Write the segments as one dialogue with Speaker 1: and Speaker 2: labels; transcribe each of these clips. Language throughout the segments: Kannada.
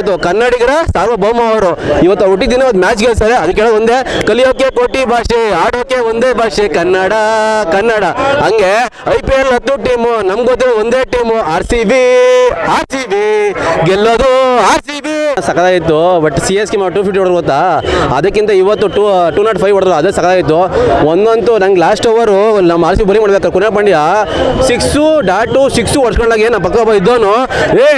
Speaker 1: ಇವತ್ತು ಕನ್ನಡಿಗರ ಸಾರ್ವಭೌಮ ಅವರು ಇವತ್ತು ಹುಟ್ಟಿದ ದಿನ ಒಂದು ಮ್ಯಾಚ್ ಗೆಲ್ತಾರೆ. ಅದಕ್ಕೆ ಒಂದೇ ಕಲಿಯೋಕೆ ಕೋಟಿ ಭಾಷೆ, ಆಡೋಕೆ ಒಂದೇ ಭಾಷೆ ಕನ್ನಡ ಕನ್ನಡ. ಹಂಗೆ IPL 10 ಟೀಮು, ನಮ್ಗೆ ಗೊತ್ತಿರೋ ಒಂದೇ ಟೀಮು RCB ಗೆಲ್ಲೋದು RCB. ಸಕದಾಗಿತ್ತು. ಬಟ್ CSK 250 ಹೊಡೆದ್ರು ಗೊತ್ತಾ, ಅದಕ್ಕಿಂತ ಇವತ್ತು 205 ಹೊಡೆದ್ರು, ಅದೇ ಸಕದಾಗಿತ್ತು. ಒಂದಂತೂ ನಂಗೆ ಲಾಸ್ಟ್ ಓವರು ನಮ್ಮ RCB ಬೌಲಿಂಗ್ ಮಾಡ್ಬೇಕಾರೆ ಕುನಾಲ್ ಪಾಂಡ್ಯ 6 ಹೊಡ್ಸ್ಕೊಂಡಾಗ ಏನು ಪಕ್ಕ ಇದ್ದವನು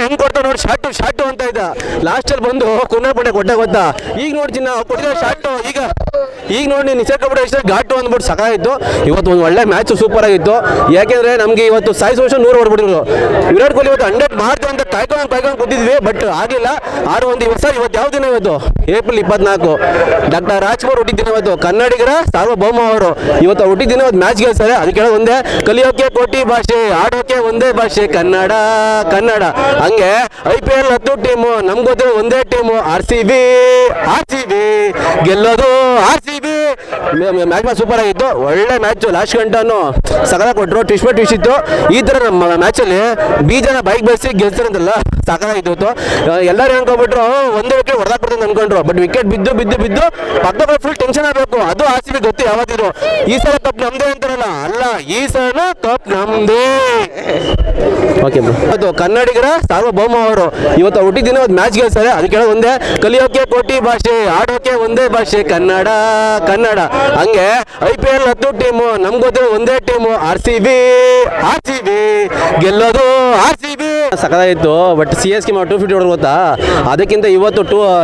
Speaker 1: ಹೆಂಗೆ ಕೊಡ್ತಾ ನೋಡಿ ಶಾಟು ಅಂತ ಇದ್ದ. ಲಾಸ್ಟಲ್ಲಿ ಬಂದು ಕುನಾಲ್ ಪಾಂಡ್ಯ ಕೊಟ್ಟ ಗೊತ್ತಾ. ಈಗ ನೋಡಿ ನಾವು ಕೊಟ್ಟಿರೋ ಶಾಟು ಈಗ ನೋಡಿ ನಿಸರ್ಗ ಬಿಡ ಎಷ್ಟು ಘಾಟು ಅಂದ್ಬಿಟ್ಟು ಸಕಾಯಿತ್ತು. ಇವತ್ತು ಒಂದು ಒಳ್ಳೆ ಮ್ಯಾಚ್ ಸೂಪರ್ ಆಗಿತ್ತು. ಯಾಕೆಂದ್ರೆ ನಮಗೆ ಇವತ್ತು ಸಾಯಿಸ ವರ್ಷ 100 ಹೊಡ್ಬಿಟ್ಟಿದ್ರು. ವಿರಾಟ್ ಕೊಹ್ಲಿ ಇವತ್ತು 100 ಮಾಡ್ತಾರೆ ಅಂತ ಕಾಯ್ಕೊಂಡು ಕೂತಿದ್ವಿ, ಬಟ್ ಆಗಲಿಲ್ಲ. ಆಡುವಂತ ಇವತ್ತು ಯಾವ ದಿನ ಇವತ್ತು ಏಪ್ರಿಲ್ 24 ಡಾಕ್ಟರ್ ರಾಜ್ಕುಮಾರ್ ಹುಟ್ಟಿದ ದಿನ. ಇವತ್ತು ಕನ್ನಡಿಗರ ಸಾರ್ವಭೌಮ ಅವರು ಇವತ್ತು ಹುಟ್ಟಿದ ದಿನ ಒಂದು ಮ್ಯಾಚ್ ಗೆಲ್ತಾರೆ. ಅದಕ್ಕೆ ಒಂದೇ ಕಲಿಯೋಕೆ ಕೋಟಿ ಭಾಷೆ, ಆಡೋಕೆ ಒಂದೇ ಭಾಷೆ ಕನ್ನಡ ಕನ್ನಡ. ಹಂಗೆ IPL 10 ಟೀಮು, ನಮ್ಗೆ ಗೊತ್ತಿರೋ ಒಂದೇ ಟೀಮು RCB ಗೆಲ್ಲೋದು RCB. ಮ್ಯಾಚ್ ಸೂಪರ್ ಆಗಿತ್ತು, ಒಳ್ಳೆ ಮ್ಯಾಚ್. ಲಾಸ್ಟ್ ಗಂಟನು ಸಕಲ ಕೊಟ್ಟರು, ಟ್ವಿಸ್ಟ್ ಇತ್ತು. ಈ ಥರ ನಮ್ಮ ಮ್ಯಾಚಲ್ಲಿ ಬೀಜನ ಬೈಕ್ ಬೆಳೆಸಿ ಗೆಲ್ತಾರಂತಲ್ಲ ಸಾಕಾಗಿತ್ತು. ಎಲ್ಲರೂ ಅನ್ಕೊಂಡ್ಬಿಟ್ರು ಒಂದೇ ವಿಕೆಟ್ ಹೊಡೆದಾಕ್ಬಿಡ್ತಾರೆ ಅನ್ಕೊಂಡ್ರು, ಬಟ್ ವಿಕೆಟ್ ಬಿದ್ದು ಪಕ್ಕ ಫುಲ್ ಟೆನ್ಷನ್ ಆಗಬೇಕು. ಅದು RCB ಗೊತ್ತು ಯಾವತ್ತಿದ್ರು. ಈ ಸಲ ಕಪ್ ನಮ್ದೇ ಅಂತಾರಲ್ಲ, ಅಲ್ಲ ಈ ಸಲ ಕಪ್ ನಮ್ದೇ. ಓಕೆ ಇವತ್ತು ಕನ್ನಡಿಗರ ಸಾರ್ವಭೌಮ ಅವರು ಇವತ್ತು ಹುಟ್ಟಿದ ದಿನ ಒಂದು ಮ್ಯಾಚ್ ಗೆಲ್ತಾರೆ. ಅದಕ್ಕೆ ಒಂದೇ ಕಲಿಯೋಕೆ ಕೋಟಿ ಭಾಷೆ, ಆಡೋಕೆ ಒಂದೇ ಭಾಷೆ ಕನ್ನಡ ಕನ್ನಡ. ಹಂಗೆ IPL 10 ಟೀಮು, ನಮ್ಗೆ ಗೊತ್ತಿರೋ ಒಂದೇ ಟೀಮು RCB ಗೆಲ್ಲೋದು RCB. ಸಕದಾಗಿತ್ತು. ಬಟ್ CSK 250 ಹೊಡೆದ್ರು ಗೊತ್ತಾ, ಅದಕ್ಕಿಂತ ಇವತ್ತು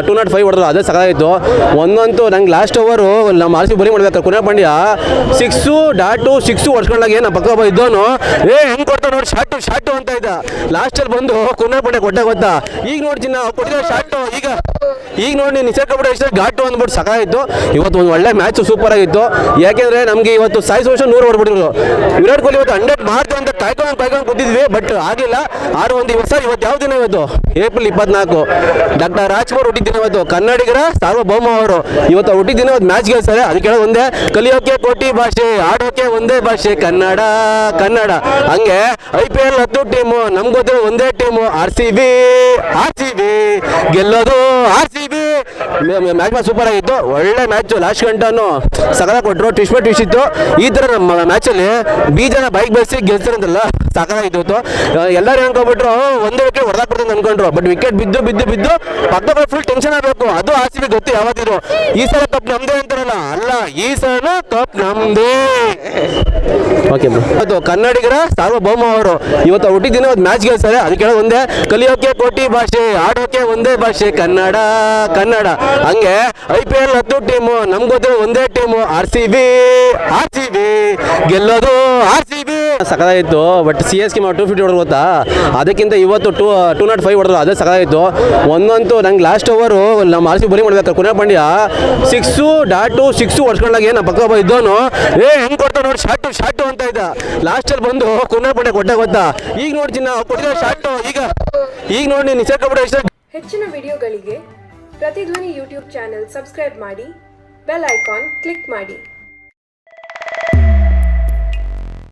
Speaker 1: 205 ಹೊಡೆದ್ರು, ಅದೇ ಸಕದಾಗಿತ್ತು. ಒಂದಂತೂ ನಂಗೆ ಲಾಸ್ಟ್ ಓವರು ನಮ್ಮ RCB ಬೌಲಿಂಗ್ ಮಾಡ್ಬೇಕಾರೆ ಕುನಾಲ್ ಪಾಂಡ್ಯ 6 ಹೊಡ್ಸ್ಕೊಂಡಾಗ ಏನು ಪಕ್ಕ ಇದ್ದವನು ಹೆಂಗೆ ಕೊಡ್ತಾ ನೋಡಿ ಶಾಟು ಅಂತ ಇದ್ದ. ಲಾಸ್ಟಲ್ಲಿ ಬಂದು ಕುನಾಲ್ ಪಾಂಡ್ಯ ಕೊಟ್ಟ ಗೊತ್ತಾ. ಈಗ ನೋಡಿ ನಾವು ಕೊಟ್ಟಿರೋ ಶಾಟು ಈಗ ನೋಡಿ ನಿಸರ್ಗ ಬಿಡ ಎಷ್ಟು ಘಾಟು ಅಂದ್ಬಿಟ್ಟು ಸಕಾಯಿತ್ತು. ಇವತ್ತು ಒಂದು ಒಳ್ಳೆ ಮ್ಯಾಚ್ ಸೂಪರ್ ಆಗಿತ್ತು. ಯಾಕೆಂದ್ರೆ ನಮಗೆ ಇವತ್ತು ಸಾಯಿಸ ವರ್ಷ 100 ಹೊಡ್ಬಿಟ್ಟಿದ್ರು. ವಿರಾಟ್ ಕೊಹ್ಲಿ ಇವತ್ತು 100 ಮಾಡ್ತಾರೆ ಅಂತ ಕಾಯ್ಕೊಂಡು ಕೂತಿದ್ವಿ, ಬಟ್ ಆಗಲಿಲ್ಲ. ಆಡುವಂತ ಇವತ್ತು ಯಾವ ದಿನ ಇವತ್ತು ಏಪ್ರಿಲ್ 24 ಡಾಕ್ಟರ್ ರಾಜ್ಕುಮಾರ್ ಹುಟ್ಟಿದ ದಿನ. ಇವತ್ತು ಕನ್ನಡಿಗರ ಸಾರ್ವಭೌಮ ಅವರು ಇವತ್ತು ಹುಟ್ಟಿದ ದಿನ ಒಂದು ಮ್ಯಾಚ್ ಗೆಲ್ತಾರೆ. ಅದಕ್ಕೆ ಒಂದೇ ಕಲಿಯೋಕೆ ಕೋಟಿ ಭಾಷೆ, ಆಡೋಕೆ ಒಂದೇ ಭಾಷೆ ಕನ್ನಡ ಕನ್ನಡ. ಹಂಗೆ IPL 10 ಟೀಮು, ನಮ್ಗೆ ಗೊತ್ತಿರೋ ಒಂದೇ ಟೀಮು RCB ಗೆಲ್ಲೋದು RCB. ಮ್ಯಾಚ್ ಸೂಪರ್ ಆಗಿತ್ತು, ಒಳ್ಳೆ ಮ್ಯಾಚ್. ಲಾಸ್ಟ್ ಗಂಟನು ಸಕಲ ಕೊಟ್ಟರು, ಟ್ವಿಸ್ಟ್ ಇತ್ತು. ಈ ಥರ ನಮ್ಮ ಮ್ಯಾಚಲ್ಲಿ ಬೀಜನ ಬೈಕ್ ಬೆಳೆಸಿ ಗೆಲ್ತಾರಂತಲ್ಲ ಸಾಕಾಗಿತ್ತು. ಎಲ್ಲರೂ ಅನ್ಕೊಂಡ್ಬಿಟ್ರು ಒಂದೇ ವಿಕೆಟ್ ಹೊಡೆದಾಕ್ಬಿಡ್ತಾರೆ ಅನ್ಕೊಂಡ್ರು, ಬಟ್ ವಿಕೆಟ್ ಬಿದ್ದು ಪಕ್ಕ ಫುಲ್ ಟೆನ್ಷನ್ ಆಗಬೇಕು. ಅದು RCB ಗೊತ್ತು ಯಾವತ್ತಿದ್ರು. ಈ ಸಲ ಕಪ್ ನಮ್ದೇ ಅಂತಾರಲ್ಲ, ಅಲ್ಲ ಈ ಸಲ ಕಪ್ ನಮ್ದೇ. ಓಕೆ ಇವತ್ತು ಕನ್ನಡಿಗರ ಸಾರ್ವಭೌಮ ಅವರು ಇವತ್ತು ಹುಟ್ಟಿದ ದಿನ ಒಂದು ಮ್ಯಾಚ್ ಗೆಲ್ತಾರೆ. ಅದಕ್ಕೆ ಒಂದೇ ಕಲಿಯೋಕೆ ಕೋಟಿ ಭಾಷೆ, ಆಡೋಕೆ ಒಂದೇ ಭಾಷೆ ಕನ್ನಡ ಕನ್ನಡ. ಹಂಗೆ IPL 10 ಟೀಮು, ನಮ್ಗೆ ಗೊತ್ತಿರೋ ಒಂದೇ ಟೀಮು RCB ಗೆಲ್ಲೋದು RCB. ಸಕದಾಗಿತ್ತು. ಬಟ್ CSK 250 ಹೊಡೆದ್ರು ಗೊತ್ತಾ, ಅದಕ್ಕಿಂತ ಇವತ್ತು 205 ಹೊಡೆದ್ರು, ಅದೇ ಸಕದಾಗಿತ್ತು. ಒಂದಂತೂ ನಂಗೆ ಲಾಸ್ಟ್ ಓವರು ನಮ್ಮ RCB ಬೌಲಿಂಗ್ ಮಾಡ್ಬೇಕಾರೆ ಕುನಾಲ್ ಪಾಂಡ್ಯ 6 ಹೊಡ್ಸ್ಕೊಂಡಾಗ ಏನು ಪಕ್ಕ ಇದ್ದವನು ಹೆಂಗೆ ಕೊಡ್ತಾ ನೋಡಿ ಶಾಟು ಅಂತ ಇದ್ದ. ಲಾಸ್ಟಲ್ಲಿ ಬಂದು ಕುನಾಲ್ ಪಾಂಡ್ಯ ಕೊಟ್ಟ ಗೊತ್ತಾ. ಈಗ ನೋಡಿ ನಾವು ಕೊಟ್ಟಿರೋ ಶಾಟು ಈಗ ನೋಡಿ ನಿಸರ್ಗ ಬಿಡ ಎಷ್ಟು.
Speaker 2: ಹೆಚ್ಚಿನ ವಿಡಿಯೋಗಳಿಗೆ ಪ್ರತಿಧ್ವನಿ YouTube ಚಾನೆಲ್ ಸಬ್ಸ್ಕ್ರೈಬ್ ಮಾಡಿ, ಬೆಲ್ ಐಕಾನ್ ಕ್ಲಿಕ್ ಮಾಡಿ.